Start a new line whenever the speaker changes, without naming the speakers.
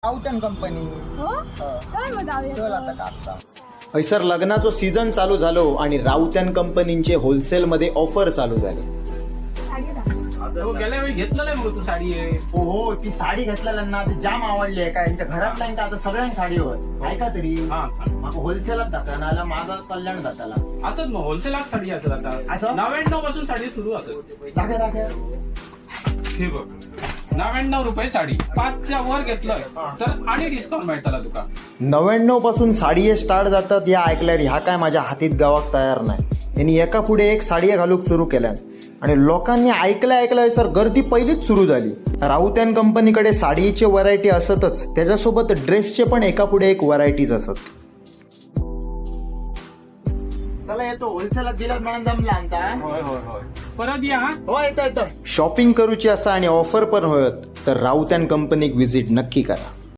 राऊतन company.
हो चल मग जाऊया.
चल आता कापता.
हैसर लग्नाचो सीझन चालू झालो आणि राऊतन कंपनीचे होलसेल मध्ये ऑफर चालू झाले.
साडी दाखव.
गेल्या वेळी घेतलेलं आहे तुझी साडी आहे.
हो हो ती साडी घेतलेल्यांना ते जाम आवडली आहे का यांच्या घरातल्यांका आता सगळ्यांनी साडी होय ऐका तरी
हा
माका होलसेलात जाता नाला माझा कल्याण जाताला
असंच मग होलसेलात साडी असत आता.
असं?
99 पासून साडी सुरू असत.
दाखव दाखव.
हे बघ 99 रुपये साडी. 5च्या वर घेतलं तर आणि डिस्काउंट भेटला तुका.
99 पासून साडये स्टार्ट जातात या ऐकल्यार ह्या काय माझ्या हातीत गावाक तयार नाही. यांनी एका पुढे एक साडये घालूक सुरू केल्यान आणि लोकांनी ऐकलं सर गर्दी पहिलीच सुरू झाली. राऊतन कंपनीकडे साडीचे व्हरायटी असतच, त्याच्यासोबत ड्रेसचे पण एका पुढे एक व्हरायटीज असत.
चला येतो होलसेलात दिला म्हणून जमला आणता.
होय होय होय परत या.
हो येतो येतो.
शॉपिंग करूची असा आणि ऑफर पण होत तर राऊतन कंपनीक व्हिजिट नक्की करा.